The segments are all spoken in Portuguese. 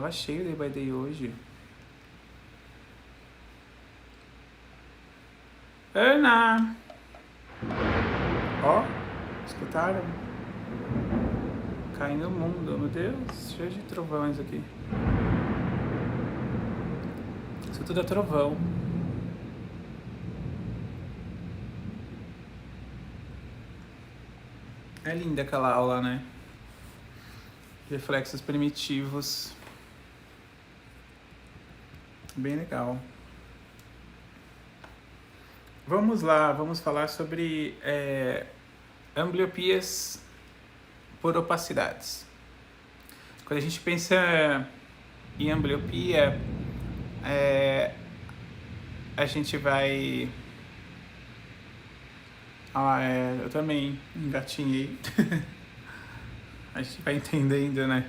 tava cheio Day by Day hoje. Ana! Ó, escutaram? Caindo o mundo, meu Deus, cheio de trovões aqui. Isso tudo é trovão. É linda aquela aula, né? Reflexos primitivos. Bem legal. Vamos lá, vamos falar sobre ambliopias por opacidades. Quando a gente pensa em ambliopia, a gente vai... eu também engatinhei. A gente vai entendendo, né?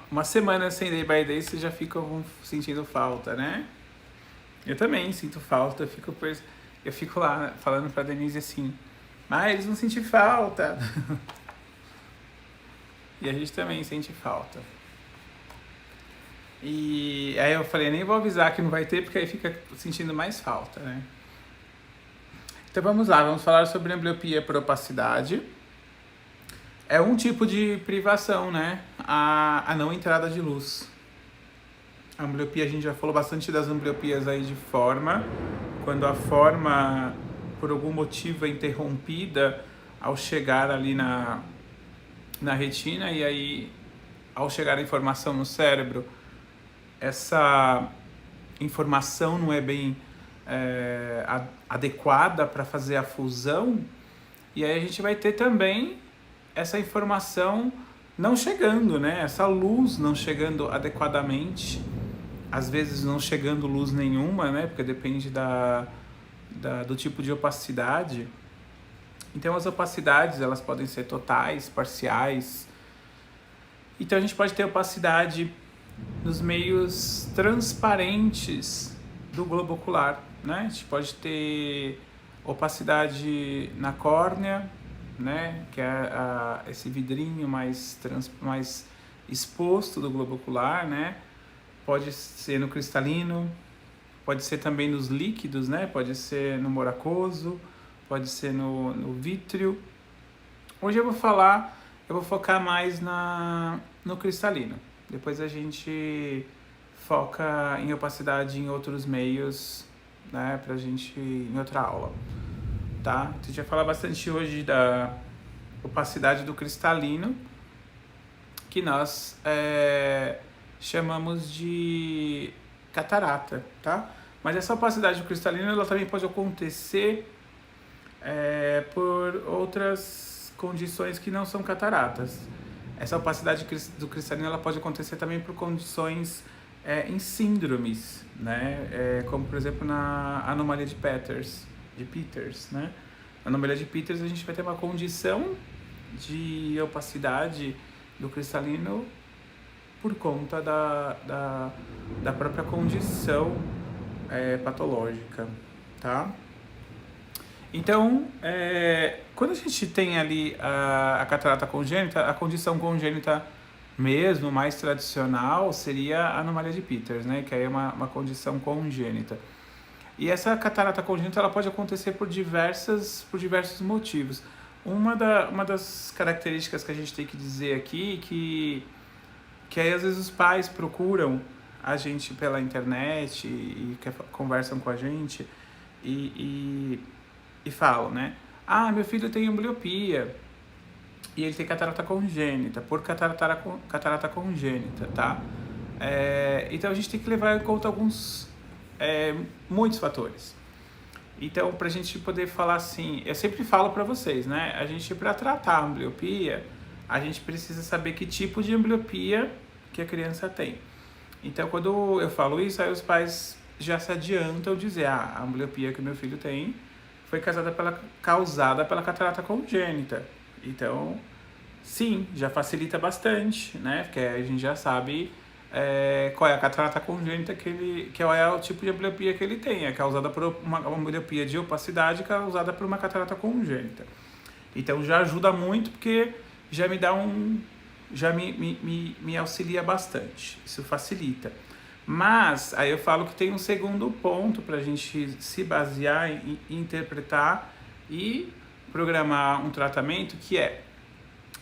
Uma semana sem Day by Day, vocês já ficam sentindo falta, né? Eu também sinto falta, eu fico lá falando pra Denise assim, mas eles vão sentir falta. E a gente também sente falta. E aí eu falei, nem vou avisar que não vai ter, porque aí fica sentindo mais falta, né? Então vamos lá, vamos falar sobre ambliopia por opacidade. É um tipo de privação, né? A não entrada de luz. A ambliopia, a gente já falou bastante das ambliopias aí de forma. Quando a forma, por algum motivo, é interrompida ao chegar ali na retina, e aí, ao chegar a informação no cérebro, essa informação não é bem adequada para fazer a fusão, e aí a gente vai ter também essa informação não chegando, né? Essa luz não chegando adequadamente, às vezes não chegando luz nenhuma, né? Porque depende do tipo de opacidade. Então as opacidades, elas podem ser totais, parciais. Então a gente pode ter opacidade nos meios transparentes do globo ocular, né? A gente pode ter opacidade na córnea, né? Que é esse vidrinho mais exposto do globo ocular, né? Pode ser no cristalino, pode ser também nos líquidos, né? Pode ser no moracoso, pode ser no vítreo. Hoje eu vou focar mais no cristalino. Depois a gente foca em opacidade em outros meios, né? Pra gente em outra aula, tá? Então a gente vai falar bastante hoje da opacidade do cristalino, que nós chamamos de catarata, tá? Mas essa opacidade do cristalino, ela também pode acontecer por outras condições que não são cataratas. Essa opacidade do cristalino, ela pode acontecer também por condições em síndromes, né? Como, por exemplo, na anomalia de Peters, né? Na anomalia de Peters, a gente vai ter uma condição de opacidade do cristalino por conta da própria condição patológica, tá? Então, quando a gente tem ali a catarata congênita, a condição congênita mesmo, mais tradicional, seria a anomalia de Peters, né? Que aí é uma condição congênita. E essa catarata congênita, ela pode acontecer por diversos motivos. Uma das características que a gente tem que dizer aqui, que aí às vezes os pais procuram a gente pela internet e conversam com a gente e falam, né? Ah, meu filho tem ambliopia e ele tem catarata congênita, por catarata congênita, tá? Então a gente tem que levar em conta muitos fatores. Então, pra gente poder falar assim, eu sempre falo pra vocês, né? A gente, pra tratar a ambliopia, a gente precisa saber que tipo de ambliopia que a criança tem. Então, quando eu falo isso, aí os pais já se adiantam dizer, a ambliopia que o meu filho tem foi causada pela catarata congênita. Então, sim, já facilita bastante, né? Porque a gente já sabe qual é a catarata congênita qual é o tipo de ambliopia que ele tem. É causada por uma ambliopia de opacidade causada por uma catarata congênita. Então já ajuda muito, porque já me dá já me auxilia bastante, isso facilita. Mas aí eu falo que tem um segundo ponto para a gente se basear e interpretar e programar um tratamento, que é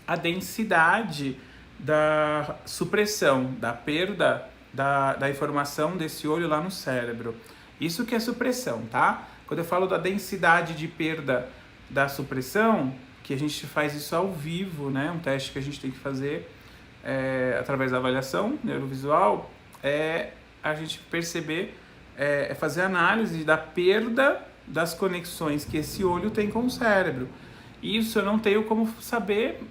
a densidade da supressão, da perda da informação desse olho lá no cérebro. Isso que é supressão, tá? Quando eu falo da densidade de perda da supressão, que a gente faz isso ao vivo, né? Um teste que a gente tem que fazer através da avaliação neurovisual, é a gente perceber, fazer análise da perda das conexões que esse olho tem com o cérebro. Isso eu não tenho como saber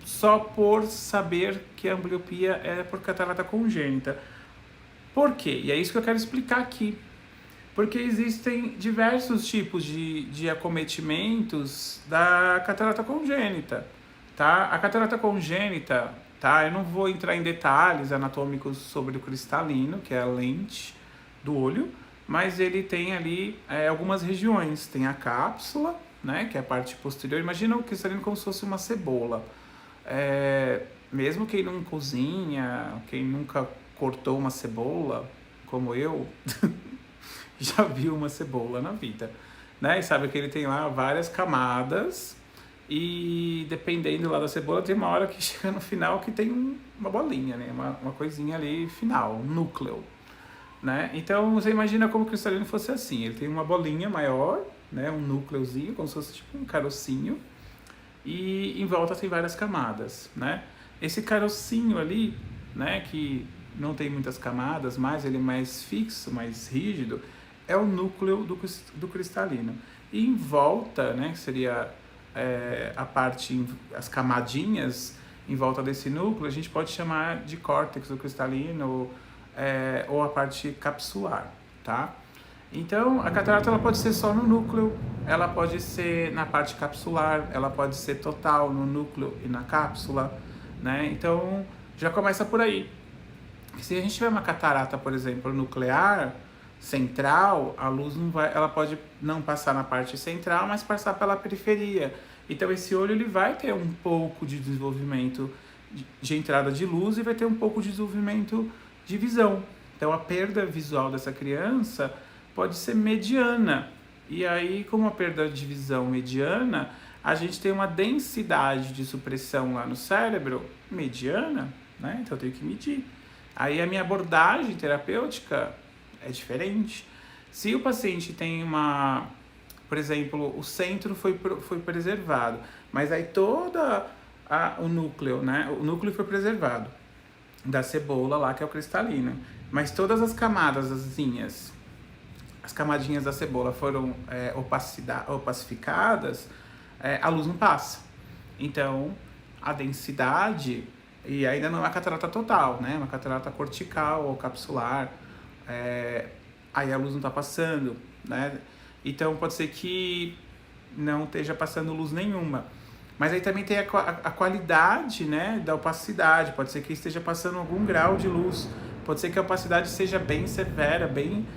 só por saber que a ambliopia é por catarata congênita. Por quê? E é isso que eu quero explicar aqui. Porque existem diversos tipos de acometimentos da catarata congênita, tá? A catarata congênita, tá? Eu não vou entrar em detalhes anatômicos sobre o cristalino, que é a lente do olho, mas ele tem ali algumas regiões. Tem a cápsula, né, que é a parte posterior. Imagina o cristalino como se fosse uma cebola. Mesmo quem não cozinha, quem nunca cortou uma cebola, como eu, já viu uma cebola na vida, né? E sabe que ele tem lá várias camadas e dependendo lá da cebola tem uma hora que chega no final que tem uma bolinha, né? Uma coisinha ali final, um núcleo, né? Então você imagina como o cristalino fosse assim, ele tem uma bolinha maior, né? Um núcleozinho, como se fosse tipo um carocinho, e em volta tem várias camadas, né? Esse carocinho ali, né, que não tem muitas camadas, mas ele é mais fixo, mais rígido, é o núcleo do cristalino. E em volta, né, que seria a parte, as camadinhas em volta desse núcleo, a gente pode chamar de córtex do cristalino, ou a parte capsular, tá? Então, a catarata ela pode ser só no núcleo, ela pode ser na parte capsular, ela pode ser total no núcleo e na cápsula, né? Então, já começa por aí. Se a gente tiver uma catarata, por exemplo, nuclear, central, a luz não vai, ela pode não passar na parte central, mas passar pela periferia. Então, esse olho ele vai ter um pouco de desenvolvimento de entrada de luz e vai ter um pouco de desenvolvimento de visão. Então, a perda visual dessa criança pode ser mediana. E aí, com uma perda de visão mediana, a gente tem uma densidade de supressão lá no cérebro mediana, né? Então, eu tenho que medir. Aí, a minha abordagem terapêutica é diferente. Se o paciente tem por exemplo, o centro foi preservado, mas aí o núcleo, né? O núcleo foi preservado da cebola lá, que é o cristalino. Mas todas as camadas, as camadinhas da cebola foram opacificadas, a luz não passa. Então, a densidade, e ainda não é uma catarata total, né? Uma catarata cortical ou capsular, aí a luz não está passando, né? Então, pode ser que não esteja passando luz nenhuma. Mas aí também tem a qualidade, né, da opacidade. Pode ser que esteja passando algum grau de luz. Pode ser que a opacidade seja bem severa, bem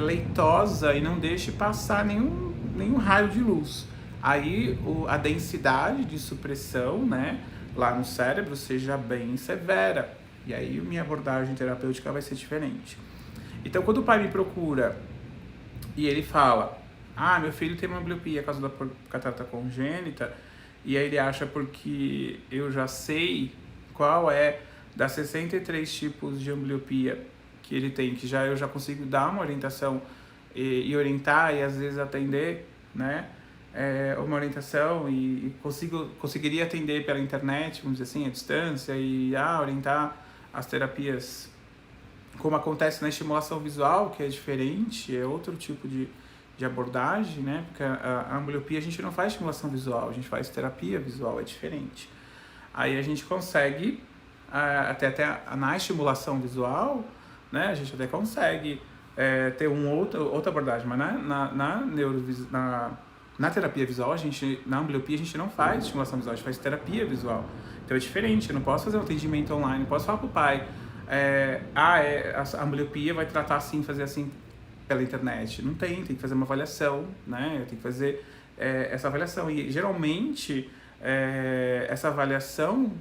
leitosa e não deixe passar nenhum raio de luz. Aí a densidade de supressão, né, lá no cérebro seja bem severa. E aí minha abordagem terapêutica vai ser diferente. Então, quando o pai me procura e ele fala: meu filho tem uma ambliopia por causa da catarata congênita, e aí ele acha, porque eu já sei qual é das 63 tipos de ambliopia que ele tem, que eu já consigo dar uma orientação e orientar e às vezes atender, né? Uma orientação e conseguiria atender pela internet, vamos dizer assim, à distância, e orientar as terapias, como acontece na estimulação visual, que é diferente, é outro tipo de abordagem, né? Porque a ambliopia a gente não faz estimulação visual, a gente faz terapia visual, é diferente. Aí a gente consegue, até na estimulação visual, né? A gente até consegue ter outra abordagem, mas na terapia visual, na ambliopia a gente não faz estimulação visual, a gente faz terapia visual. Então é diferente, eu não posso fazer um atendimento online, não posso falar pro pai, a ambliopia vai tratar assim, fazer assim pela internet. Não tem que fazer uma avaliação, né? Eu tenho que fazer essa avaliação. E geralmente essa avaliação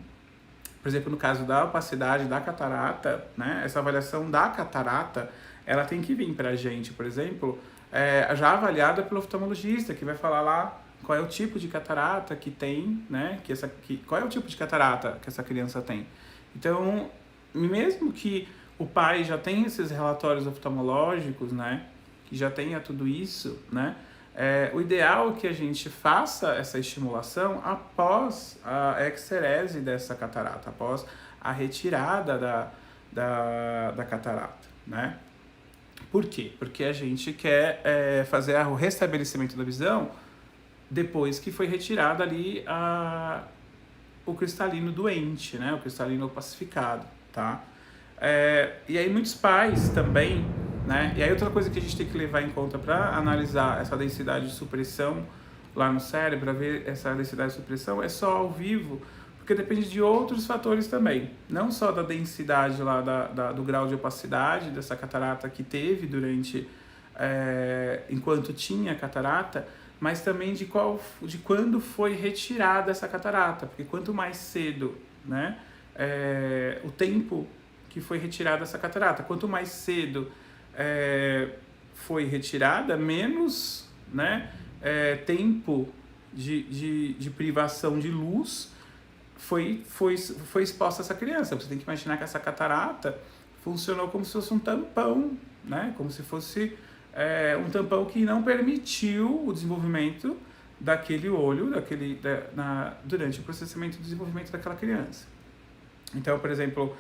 por exemplo, no caso da opacidade da catarata, né, essa avaliação da catarata, ela tem que vir para a gente, por exemplo, já avaliada pelo oftalmologista, que vai falar lá qual é o tipo de catarata que tem, né, qual é o tipo de catarata que essa criança tem. Então, mesmo que o pai já tenha esses relatórios oftalmológicos, né, que já tenha tudo isso, né, o ideal é que a gente faça essa estimulação após a exerese dessa catarata, após a retirada da catarata, né? Por quê? Porque a gente quer fazer o restabelecimento da visão depois que foi retirado ali o cristalino doente, né? O cristalino opacificado, tá? E aí muitos pais também, né? E aí outra coisa que a gente tem que levar em conta para analisar essa densidade de supressão lá no cérebro, para ver essa densidade de supressão, é só ao vivo, porque depende de outros fatores também. Não só da densidade lá, do grau de opacidade dessa catarata que teve durante, enquanto tinha catarata, mas também de quando foi retirada essa catarata, porque quanto mais cedo, né, o tempo que foi retirada essa catarata, quanto mais cedo foi retirada, menos, né, tempo de privação de luz foi exposta a essa criança. Você tem que imaginar que essa catarata funcionou como se fosse um tampão, né, como se fosse um tampão que não permitiu o desenvolvimento daquele olho durante o processamento do desenvolvimento daquela criança. Então, por exemplo,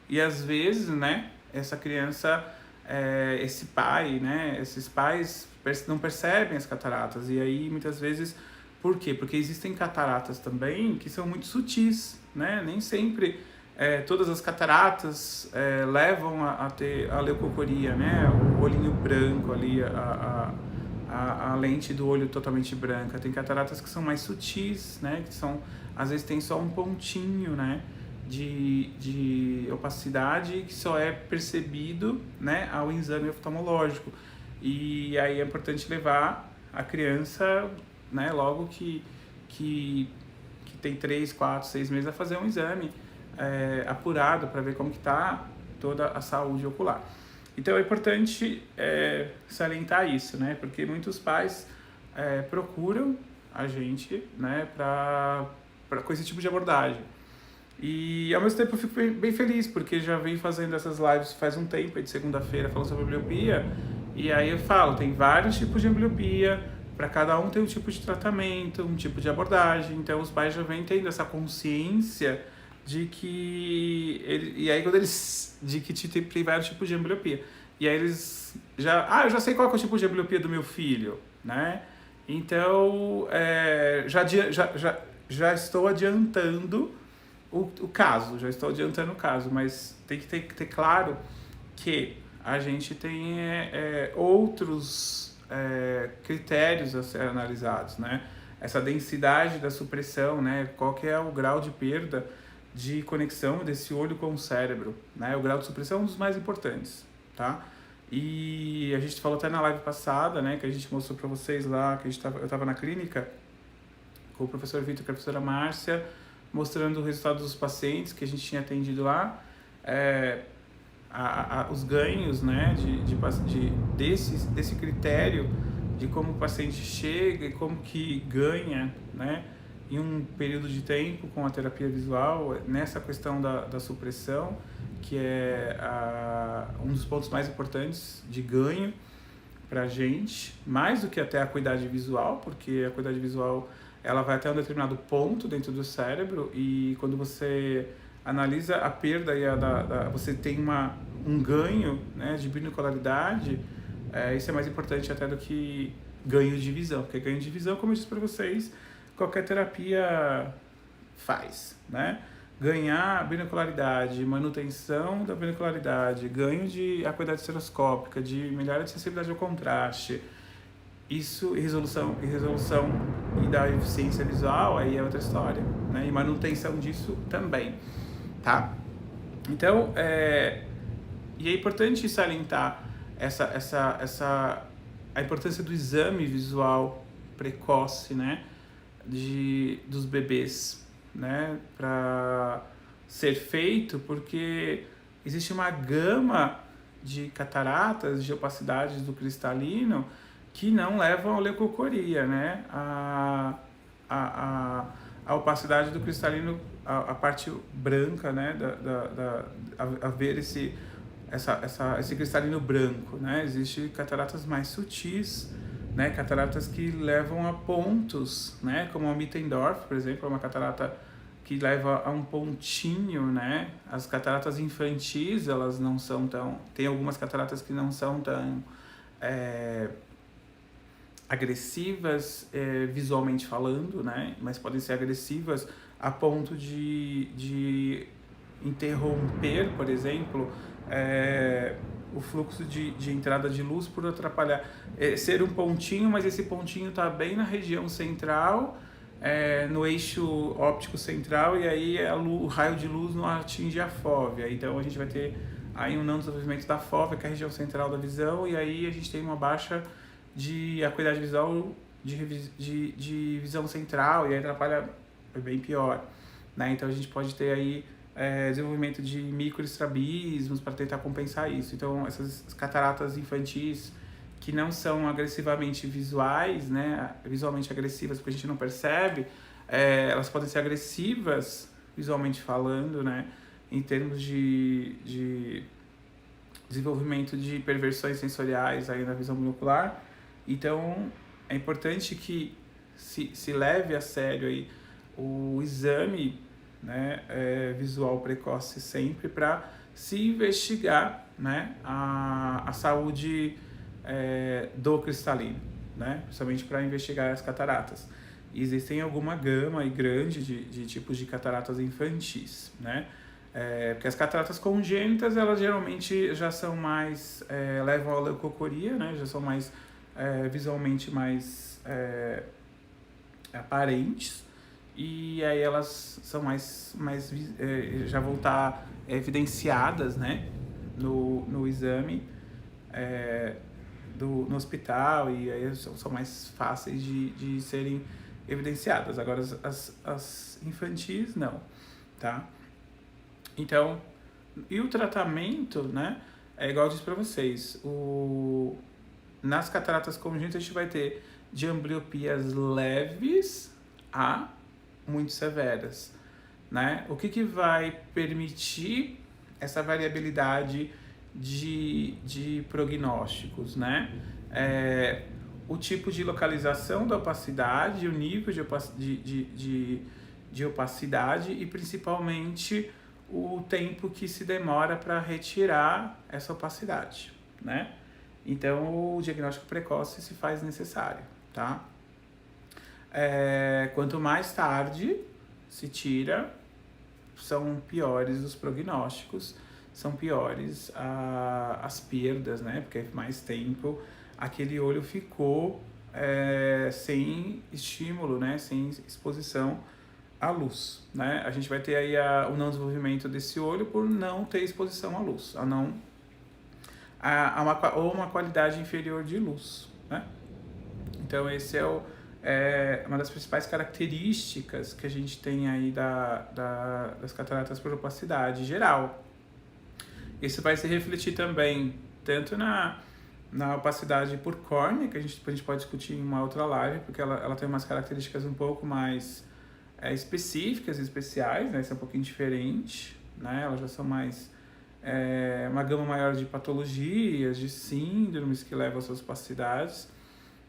e às vezes, né, essa criança, esse pai, né, esses pais não percebem as cataratas, e aí muitas vezes, por quê? Porque existem cataratas também que são muito sutis, né, nem sempre todas as cataratas levam a ter a leucocoria, né, o olhinho branco ali, a lente do olho totalmente branca. Tem cataratas que são mais sutis, né, que às vezes tem só um pontinho, né, de opacidade que só é percebido, né, ao exame oftalmológico. E aí é importante levar a criança, né, logo que tem 3, 4, 6 meses a fazer um exame apurado para ver como que está toda a saúde ocular. Então é importante salientar isso, né, porque muitos pais procuram a gente, né, com esse tipo de abordagem. E ao mesmo tempo eu fico bem feliz, porque já venho fazendo essas lives faz um tempo, de segunda-feira, falando sobre ambliopia, e aí eu falo, tem vários tipos de ambliopia, para cada um tem um tipo de tratamento, um tipo de abordagem, então os pais já vêm tendo essa consciência de que tem vários tipos de ambliopia. E aí eles eu já sei qual é o tipo de ambliopia do meu filho, né? Então, já estou adiantando o caso, mas tem que ter claro que a gente tem outros critérios a ser analisados, né? Essa densidade da supressão, né? Qual que é o grau de perda de conexão desse olho com o cérebro, né? O grau de supressão é um dos mais importantes, tá? E a gente falou até na live passada, né? Que a gente mostrou para vocês lá, que eu estava na clínica com o professor Vitor e a professora Márcia, mostrando o resultado dos pacientes que a gente tinha atendido lá, os ganhos, né, desse critério de como o paciente chega e como que ganha, né, em um período de tempo com a terapia visual, nessa questão da supressão, que é um dos pontos mais importantes de ganho para a gente, mais do que até a acuidade visual, porque a acuidade visual ela vai até um determinado ponto dentro do cérebro, e quando você analisa a perda e você tem um ganho, né, de binocularidade, isso é mais importante até do que ganho de visão, porque ganho de visão, como eu disse para vocês, qualquer terapia faz, né? Ganhar binocularidade, manutenção da binocularidade, ganho de acuidade estereoscópica, de melhora de sensibilidade ao contraste, isso e resolução e da eficiência visual, aí é outra história, né? E manutenção disso também, tá? Então, e é importante salientar a importância do exame visual precoce, né? Dos bebês, né, para ser feito, porque existe uma gama de cataratas, de opacidades do cristalino que não levam à leucocoria, né? A opacidade do cristalino, a parte branca, né, a ver esse cristalino branco, né? Existem cataratas mais sutis, né? Cataratas que levam a pontos, né? Como a Mittendorf, por exemplo, é uma catarata que leva a um pontinho, né? As cataratas infantis, elas não são tão... Tem algumas cataratas que não são tão agressivas visualmente falando, né? Mas podem ser agressivas a ponto de interromper, por exemplo, o fluxo de entrada de luz por atrapalhar. Ser um pontinho, mas esse pontinho está bem na região central, no eixo óptico central, e aí o raio de luz não atinge a fóvea. Então a gente vai ter aí um não desenvolvimento da fóvea, que é a região central da visão, e aí a gente tem uma baixa de acuidade visual de visão central, e aí atrapalha bem pior, né? Então a gente pode ter aí desenvolvimento de microestrabismos para tentar compensar isso. Então essas cataratas infantis que não são agressivamente visuais, né, visualmente agressivas, porque a gente não percebe, elas podem ser agressivas visualmente falando, né, em termos de desenvolvimento de perversões sensoriais aí na visão binocular. Então é importante que se leve a sério aí o exame, né, visual precoce sempre, para se investigar, né, a saúde do cristalino, né, principalmente para investigar as cataratas. Existem alguma gama aí grande de tipos de cataratas infantis, né, porque as cataratas congênitas, elas geralmente já são mais, levam à leucocoria, né, já são mais visualmente mais aparentes, e aí elas são mais já vão estar evidenciadas, né, no exame no hospital, e aí são mais fáceis de serem evidenciadas. Agora as infantis não, tá? Então, e o tratamento, né, é igual eu disse para vocês, nas cataratas congênitas a gente vai ter de ambliopias leves a muito severas, né? O que vai permitir essa variabilidade de prognósticos, né? O tipo de localização da opacidade, o nível de opacidade e principalmente o tempo que se demora para retirar essa opacidade, né? Então o diagnóstico precoce se faz necessário, tá? Quanto mais tarde se tira, são piores os prognósticos, são piores as perdas, né? Porque mais tempo aquele olho ficou sem estímulo, né? Sem exposição à luz, né? A gente vai ter aí o não desenvolvimento desse olho por não ter exposição à luz, ou uma qualidade inferior de luz, né? Então esse é uma das principais características que a gente tem aí das cataratas por opacidade geral. Isso vai se refletir também tanto na opacidade por córnea, que a gente pode discutir em uma outra live, porque ela tem umas características um pouco mais específicas e especiais, né? Isso é um pouquinho diferente, né? Elas já são mais uma gama maior de patologias, de síndromes que levam às suas opacidades,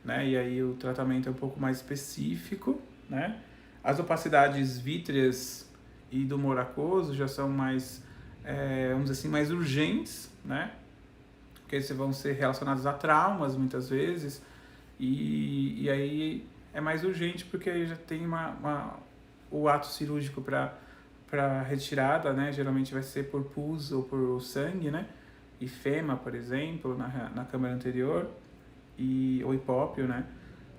né? E aí o tratamento é um pouco mais específico, né? As opacidades vítreas e do humor aquoso já são mais, vamos dizer assim, mais urgentes, né? Porque eles vão ser relacionados a traumas muitas vezes, e aí é mais urgente porque aí já tem o ato cirúrgico para retirada, né? Geralmente vai ser por pus ou por sangue, né? Ifema, por exemplo, na câmara anterior, ou hipópio, né?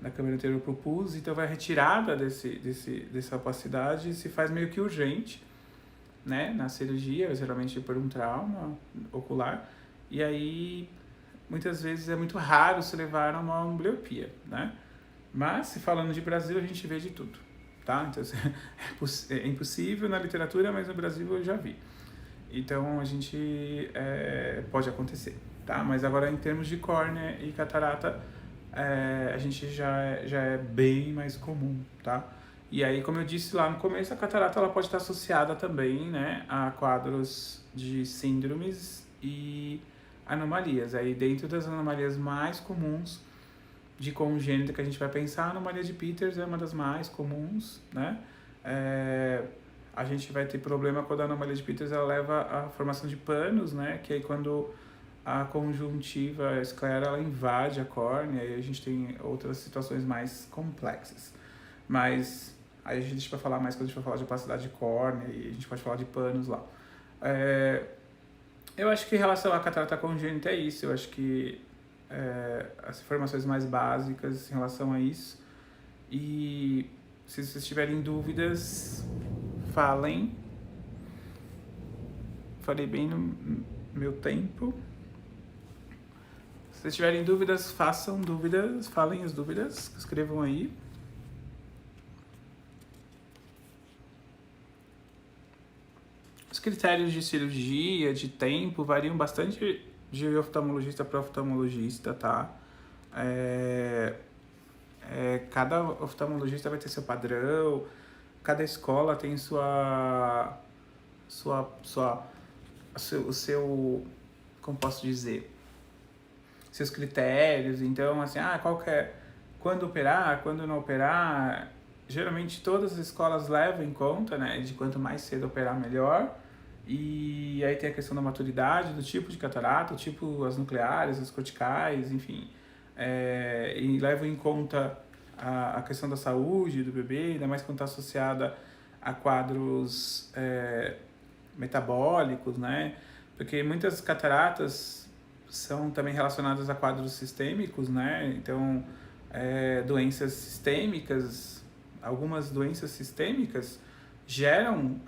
Na câmara anterior por pus. Então vai a retirada dessa opacidade se faz meio que urgente, né? Na cirurgia, geralmente por um trauma ocular. E aí, muitas vezes é muito raro se levar a uma ambliopia, né? Mas, se falando de Brasil, a gente vê de tudo, tá? Então, é impossível na literatura, mas no Brasil eu já vi. Então, a gente pode acontecer, tá? Mas agora, em termos de córnea e catarata, a gente já é bem mais comum, tá? E aí, como eu disse lá no começo, a catarata ela pode estar associada também, né, a quadros de síndromes e anomalias. Aí, dentro das anomalias mais comuns de congênita que a gente vai pensar, a anomalia de Peters é uma das mais comuns, né? A gente vai ter problema quando a anomalia de Peters ela leva à formação de panos, né? Que aí quando a conjuntiva, a esclera, ela invade a córnea e a gente tem outras situações mais complexas. Mas aí a gente deixa para falar mais quando a gente vai falar de opacidade de córnea e a gente pode falar de panos lá. Eu acho que em relação à catarata congênita é isso. Eu acho que as informações mais básicas em relação a isso. E se vocês tiverem dúvidas, falem. Falei bem no meu tempo. Se vocês tiverem dúvidas, façam dúvidas, falem as dúvidas, escrevam aí. Os critérios de cirurgia, de tempo, variam bastante de oftalmologista para oftalmologista, tá? Cada oftalmologista vai ter seu padrão, cada escola tem o seu, como posso dizer, seus critérios. Então, assim, quando operar, quando não operar, geralmente todas as escolas levam em conta, né, de quanto mais cedo operar, melhor. E aí tem a questão da maturidade, do tipo de catarata, o tipo, as nucleares, as corticais, enfim. E levam em conta a questão da saúde do bebê, ainda mais quando está associada a quadros metabólicos, né? Porque muitas cataratas são também relacionadas a quadros sistêmicos, né? Então, doenças sistêmicas, algumas doenças sistêmicas geram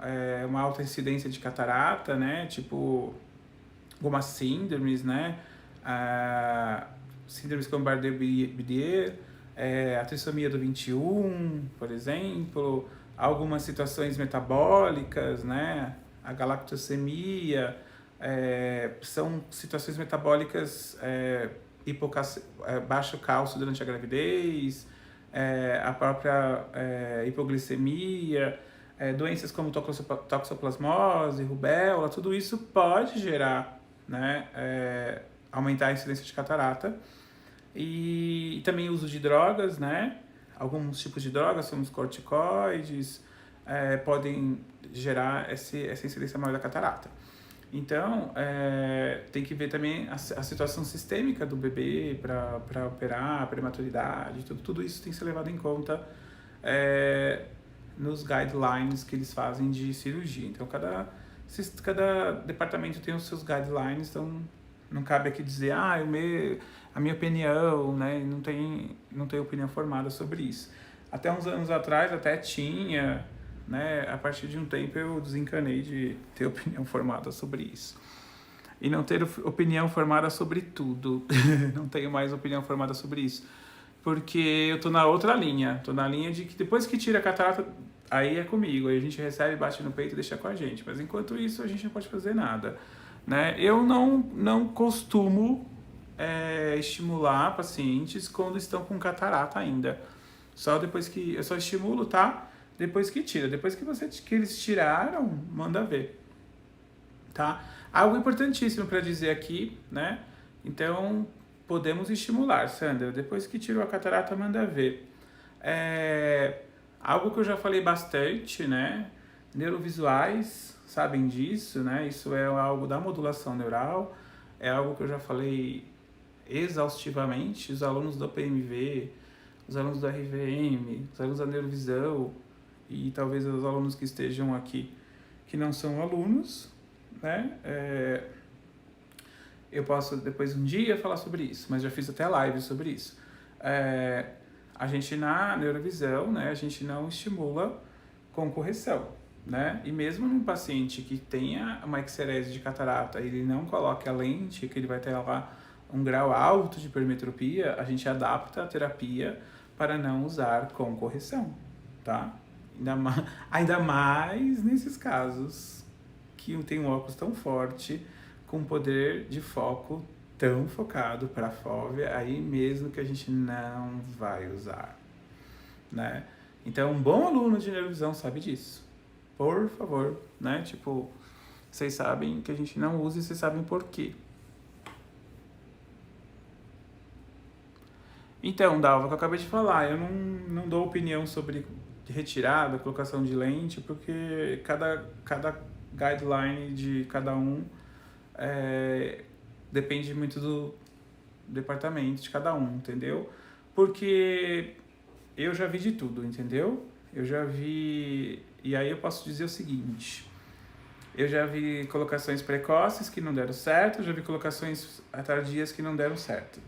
uma alta incidência de catarata, né? Tipo, algumas síndromes, né? Síndromes como Bardet-Biedl, a trissomia do 21, por exemplo, algumas situações metabólicas, né? A galactosemia, são situações metabólicas, baixo cálcio durante a gravidez, a própria hipoglicemia, doenças como toxoplasmose, rubéola, tudo isso pode gerar, né, aumentar a incidência de catarata. E também o uso de drogas, né? Alguns tipos de drogas, como os corticoides, podem gerar essa incidência maior da catarata. Então, tem que ver também a situação sistêmica do bebê para operar, a prematuridade, tudo isso tem que ser levado em conta nos guidelines que eles fazem de cirurgia. Então, cada departamento tem os seus guidelines, então não cabe aqui dizer, a minha opinião, né? Não tem opinião formada sobre isso. Até uns anos atrás, até tinha, né? A partir de um tempo eu desencanei de ter opinião formada sobre isso. E não ter opinião formada sobre tudo. Não tenho mais opinião formada sobre isso. Porque eu tô na outra linha. Tô na linha de que depois que tira a catarata, aí é comigo. Aí a gente recebe, bate no peito e deixa com a gente. Mas enquanto isso, a gente não pode fazer nada, né? Eu não costumo estimular pacientes quando estão com catarata ainda. Eu só estimulo, tá? Depois que tira. Depois que eles tiraram, manda ver, tá? Algo importantíssimo para dizer aqui, né? Então, podemos estimular, Sandra. Depois que tirou a catarata, manda ver. Algo que eu já falei bastante, né? Neurovisuais sabem disso, né? Isso é algo da modulação neural. É algo que eu já falei exaustivamente. Os alunos do PMV, os alunos do RVM, os alunos da Neurovisão e talvez os alunos que estejam aqui que não são alunos, né? Eu posso depois um dia falar sobre isso, mas já fiz até live sobre isso. A gente na Neurovisão, né, a gente não estimula com correção, né? E mesmo num paciente que tenha uma exerese de catarata, ele não coloque a lente, que ele vai ter lá um grau alto de hipermetropia, a gente adapta a terapia para não usar com correção, tá? Ainda mais nesses casos que tem um óculos tão forte, com poder de foco tão focado para a fóvea, aí mesmo que a gente não vai usar, né? Então, um bom aluno de neurovisão sabe disso. Por favor, né? Tipo, vocês sabem que a gente não usa e vocês sabem por quê. Então, Dalva, que eu acabei de falar, eu não dou opinião sobre retirada, colocação de lente, porque cada guideline de cada um depende muito do departamento de cada um, entendeu? Porque eu já vi de tudo, entendeu? Eu já vi... E aí eu posso dizer o seguinte... Eu já vi colocações precoces que não deram certo, eu já vi colocações tardias que não deram certo.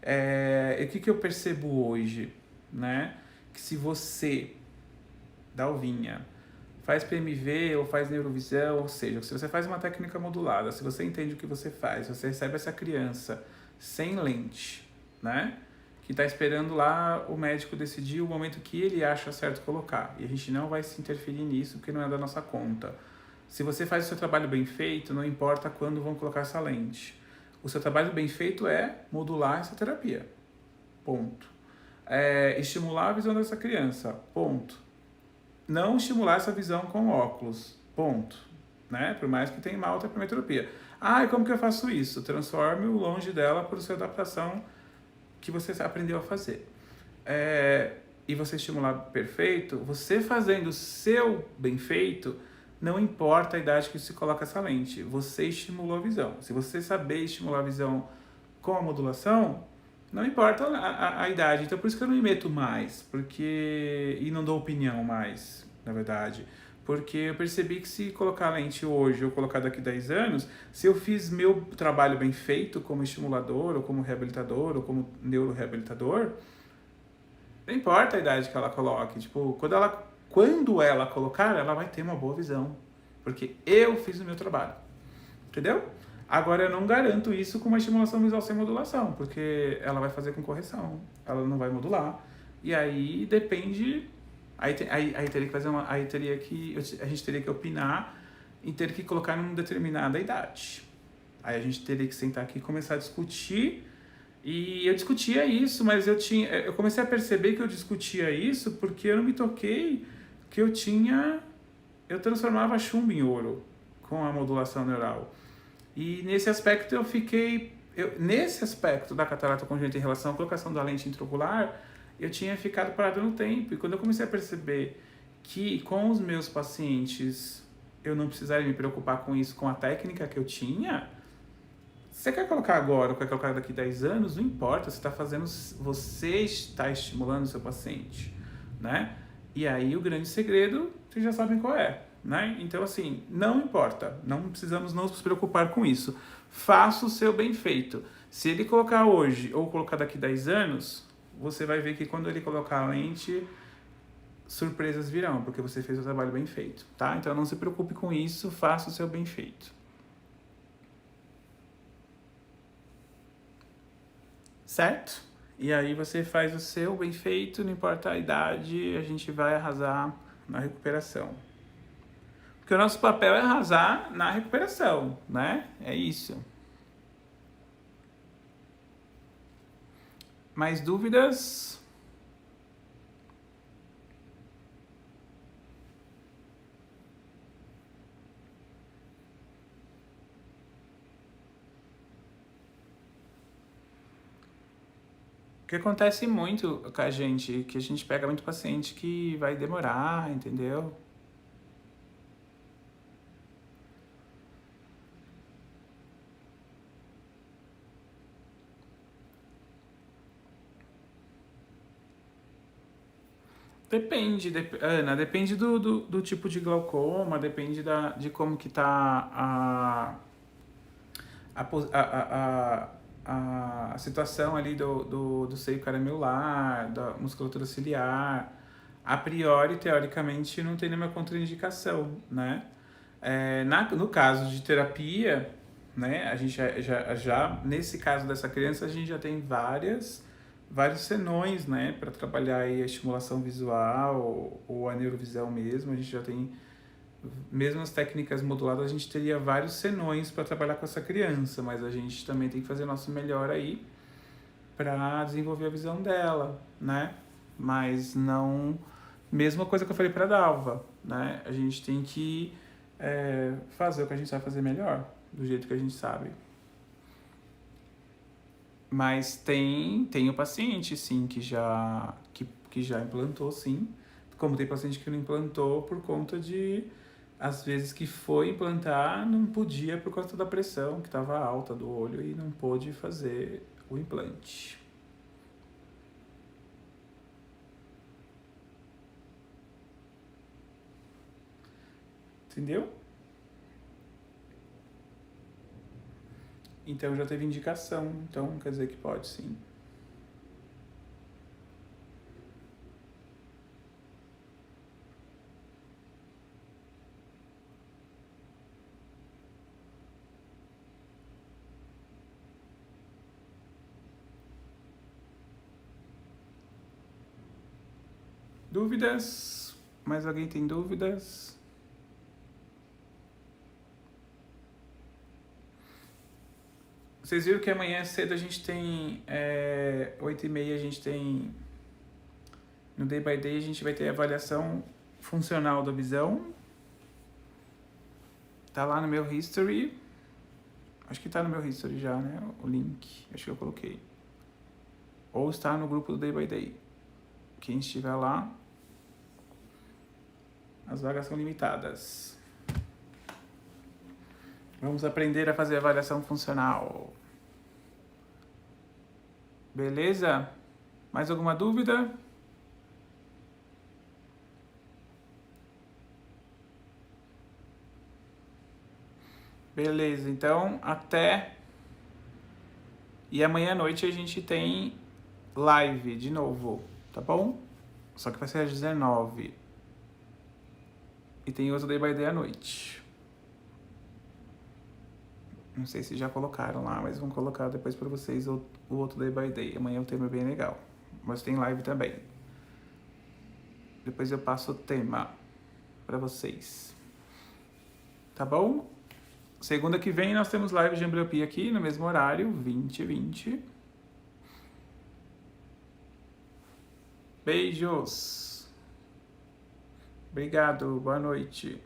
E o que eu percebo hoje, né? Que se você, Dalvinha, faz PMV ou faz neurovisão, ou seja, se você faz uma técnica modulada, se você entende o que você faz, você recebe essa criança sem lente, né? Que está esperando lá o médico decidir o momento que ele acha certo colocar. E a gente não vai se interferir nisso, porque não é da nossa conta. Se você faz o seu trabalho bem feito, não importa quando vão colocar essa lente. O seu trabalho bem feito é modular essa terapia. Ponto. Estimular a visão dessa criança. Ponto. Não estimular essa visão com óculos. Ponto. Né? Por mais que tenha uma alta hipermetropia. E como que eu faço isso? Transforme-o longe dela por sua adaptação que você aprendeu a fazer. E você estimular perfeito, você fazendo o seu bem feito, não importa a idade que se coloca essa lente, você estimulou a visão. Se você saber estimular a visão com a modulação, não importa a idade. Então, por isso que eu não me meto mais, e não dou opinião mais, na verdade. Porque eu percebi que se colocar a lente hoje ou colocar daqui a 10 anos, se eu fiz meu trabalho bem feito como estimulador, ou como reabilitador, ou como neuroreabilitador, não importa a idade que ela coloque. Tipo, quando ela colocar, ela vai ter uma boa visão. Porque eu fiz o meu trabalho. Entendeu? Agora, eu não garanto isso com uma estimulação visual sem modulação, porque ela vai fazer com correção. Ela não vai modular. E aí depende... Aí teria que fazer uma... a gente teria que opinar e ter que colocar em uma determinada idade. Aí a gente teria que sentar aqui e começar a discutir. E eu discutia isso, mas eu comecei a perceber que eu discutia isso porque eu não me toquei que eu transformava chumbo em ouro com a modulação neural. E nesse aspecto nesse aspecto da catarata congênita em relação à colocação da lente intraocular, eu tinha ficado parado no tempo. E quando eu comecei a perceber que com os meus pacientes eu não precisaria me preocupar com isso, com a técnica que eu tinha, você quer colocar agora ou quer colocar daqui a 10 anos, não importa, você está estimulando o seu paciente, né? E aí o grande segredo, vocês já sabem qual é, né? Então, assim, não importa, não precisamos nos preocupar com isso. Faça o seu bem feito. Se ele colocar hoje ou colocar daqui a 10 anos, você vai ver que quando ele colocar a lente, surpresas virão, porque você fez o trabalho bem feito, tá? Então, não se preocupe com isso, faça o seu bem feito. Certo? E aí você faz o seu bem feito, não importa a idade, a gente vai arrasar na recuperação. Porque o nosso papel é arrasar na recuperação, né? É isso. Mais dúvidas? O que acontece muito com a gente, que a gente pega muito paciente que vai demorar, entendeu? Depende, Ana, depende do tipo de glaucoma, depende de como que tá a situação ali do seio caramelular, da musculatura ciliar. A priori, teoricamente, não tem nenhuma contraindicação, né? No caso de terapia, né, a gente já nesse caso dessa criança, a gente já tem várias vários senões, né, para trabalhar aí a estimulação visual ou a neurovisão mesmo. A gente já tem, mesmo as técnicas moduladas, a gente teria vários senões para trabalhar com essa criança, mas a gente também tem que fazer nosso melhor aí para desenvolver a visão dela, né? Mas não, mesma coisa que eu falei para Dalva, né? A gente tem que fazer o que a gente sabe fazer melhor, do jeito que a gente sabe. Mas tem o paciente, sim, que já implantou, sim. Como tem paciente que não implantou por conta de, às vezes, que foi implantar, não podia por conta da pressão que estava alta do olho e não pôde fazer o implante. Entendeu? Então já teve indicação, então quer dizer que pode, sim. Dúvidas? Mais alguém tem dúvidas? Vocês viram que amanhã cedo a gente tem 8h30, a gente tem no Day by Day, a gente vai ter a avaliação funcional da visão. Tá lá no meu history. Acho que tá no meu history já, né? O link. Acho que eu coloquei. Ou está no grupo do Day by Day. Quem estiver lá, as vagas são limitadas. Vamos aprender a fazer avaliação funcional. Beleza? Mais alguma dúvida? Beleza, então até. E amanhã à noite a gente tem live de novo, tá bom? Só que vai ser às 19h. E tem outro Day by Day à noite. Não sei se já colocaram lá, mas vão colocar depois pra vocês o outro Day by Day. Amanhã o tema é bem legal. Mas tem live também. Depois eu passo o tema pra vocês. Tá bom? Segunda que vem nós temos live de ambliopia aqui no mesmo horário, 20h20. Beijos. Obrigado, boa noite.